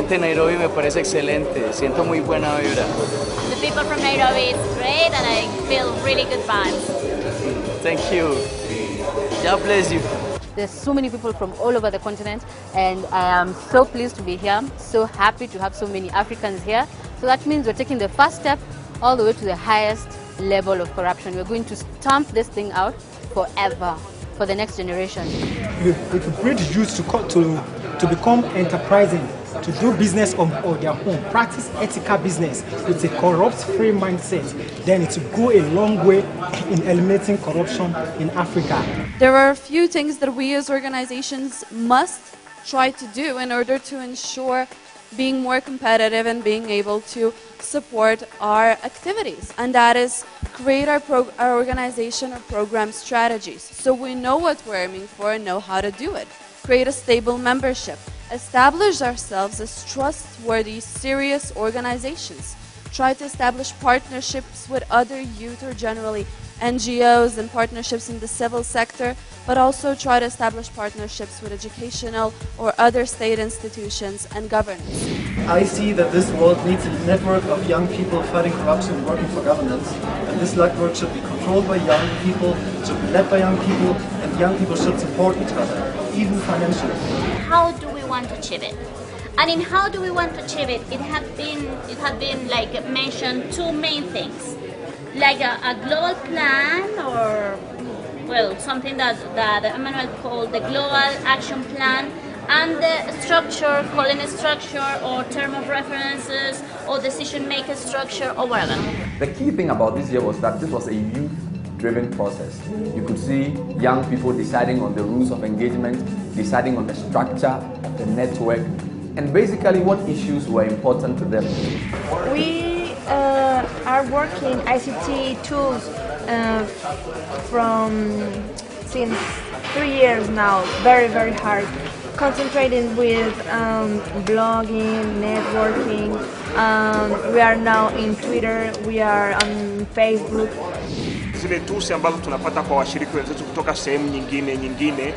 gente de Nairobi me parece excelente, siento muy buena vibra. The people from Nairobi is great and I feel really good vibes. Thank you. God bless you. There's so many people from all over the continent, and I am so pleased to be here. So happy to have so many Africans here. So that means we're taking the first step all the way to the highest level of corruption. We're going to stamp this thing out forever for the next generation. It will breed youth to become enterprising, to do business on their own, practice ethical business with a corrupt-free mindset. Then it will go a long way in eliminating corruption in Africa. There are a few things that we as organizations must try to do in order to ensure being more competitive and being able to support our activities, and that is create our organization or program strategies so we know what we're aiming for and know how to do it. Create a stable membership, establish ourselves as trustworthy, serious organizations, try to establish partnerships with other youth or generally NGOs and partnerships in the civil sector, but also try to establish partnerships with educational or other state institutions and governance. I see that this world needs a network of young people fighting corruption and working for governance, and this network should be controlled by young people, should be led by young people, and young people should support each other, even financially. How do we want to achieve it? And in how do we want to achieve it, it had been like mentioned two main things. Like a global plan, or well, something that Emmanuel called the Global Action Plan, and the structure, calling it structure or term of references or decision maker structure or whatever. The key thing about this year was that this was a youth-driven process. You could see young people deciding on the rules of engagement, deciding on the structure of the network, and basically what issues were important to them. We are working ICT tools since 3 years now, very hard, concentrating with blogging, networking. We are now in Twitter, we are on Facebook. Zile tools ambazo tunapata kwa washiriki wenzetu kutoka sehemu nyingine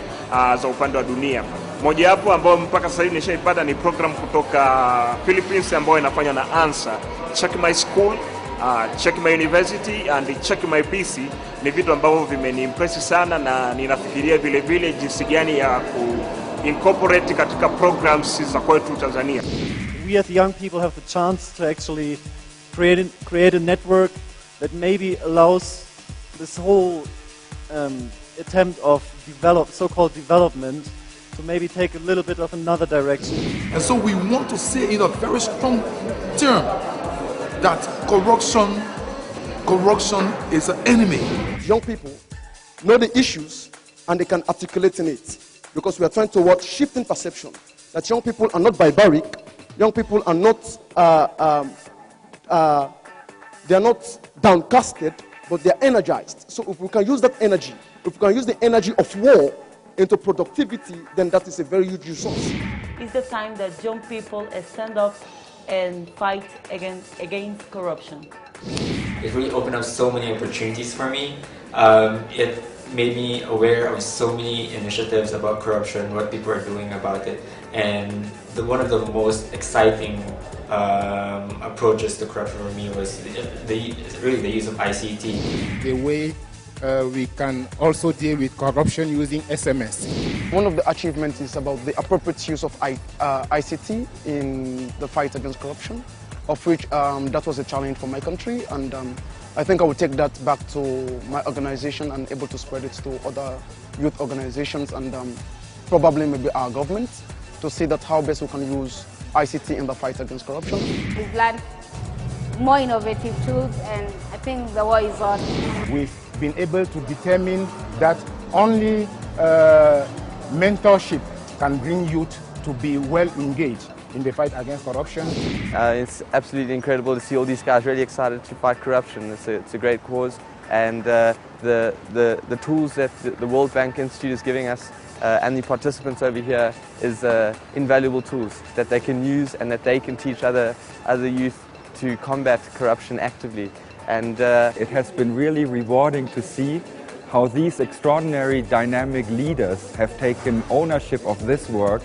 za upande wa dunia. Moja wapo ambao mpaka sasa hivi nishaipata ni program kutoka Philippines ambayo inafanywa na ANSA, Check My School, Check My University and Check My PC. Ni vitu ambavyo vimeniimpress sana, na ninafikiria vile vile jinsi gani ya incorporate katika programs za kwetu Tanzania. We as young people have the chance to actually create a network that maybe allows this whole attempt of so-called development to maybe take a little bit of another direction. And so we want to say in a very strong term that corruption is an enemy. Young people know the issues and they can articulate in it, because we are trying to shifting perception that young people are not barbaric, young people are not they are not downcasted, but they are energized. So if we can use that energy, if we can use the energy of war into productivity, then that is a very huge resource. It's the time that young people stand up and fight against corruption. It really opened up so many opportunities for me. It made me aware of so many initiatives about corruption, what people are doing about it, and one of the most exciting approaches to corruption for me was really the use of ICT. The way we can also deal with corruption using SMS. One of the achievements is about the appropriate use of ICT in the fight against corruption, of which that was a challenge for my country, and I think I will take that back to my organization and able to spread it to other youth organizations and probably maybe our government to see that how best we can use ICT in the fight against corruption. We've learned more innovative tools, and I think the war is on. We've been able to determine that only mentorship can bring youth to be well engaged in the fight against corruption. It's absolutely incredible to see all these guys really excited to fight corruption. It's a great cause, and the tools that the World Bank Institute is giving us and the participants over here is invaluable tools that they can use and that they can teach other youth to combat corruption actively. And it has been really rewarding to see how these extraordinary dynamic leaders have taken ownership of this work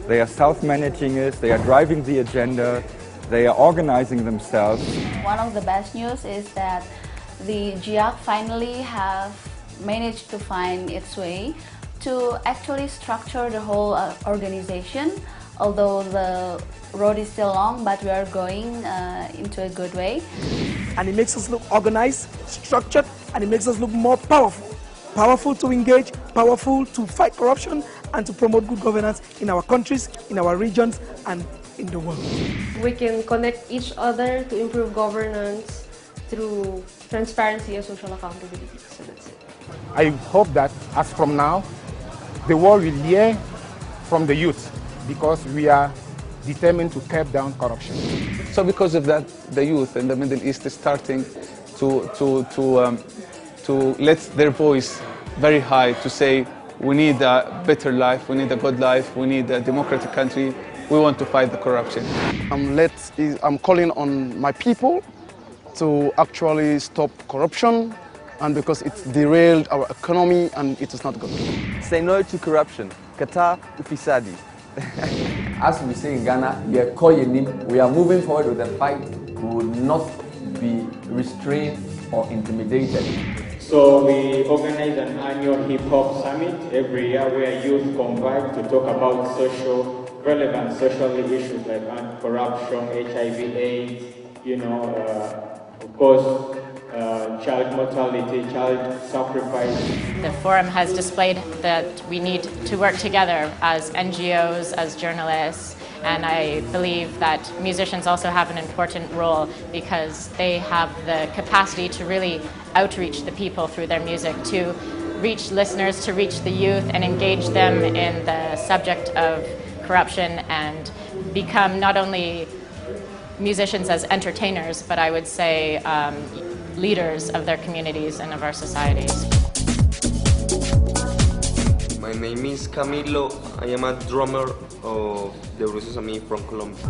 They are self-managing it, they are driving the agenda, they are organizing themselves. One of the best news is that the GIAC finally have managed to find its way to actually structure the whole organization. Although the road is still long, but we are going into a good way. And it makes us look organized, structured, and it makes us look more powerful. Powerful to engage, powerful to fight corruption, and to promote good governance in our countries, in our regions, and in the world. We can connect each other to improve governance through transparency and social accountability. So that's it. I hope that as from now, the world will hear from the youth, because we are determined to curb down corruption. So because of that, the youth in the Middle East is starting to let their voice very high to say, we need a better life, we need a good life, we need a democratic country, we want to fight the corruption. I'm calling on my people to actually stop corruption, and because it's derailed our economy and it is not good. Say no to corruption. Kata ufisadi. As we say in Ghana, we are moving forward with the fight. We will not be restrained or intimidated. So we organize an annual hip-hop summit every year where youth converge to talk about relevant social issues like corruption, HIV/AIDS, of course, child mortality, child sacrifice. The forum has displayed that we need to work together as NGOs, as journalists, and I believe that musicians also have an important role because they have the capacity to really outreach the people through their music, to reach listeners, to reach the youth and engage them in the subject of corruption and become not only musicians as entertainers, but I would say leaders of their communities and of our societies. My name is Camilo. I am a drummer of the Bruces Ami from Colombia.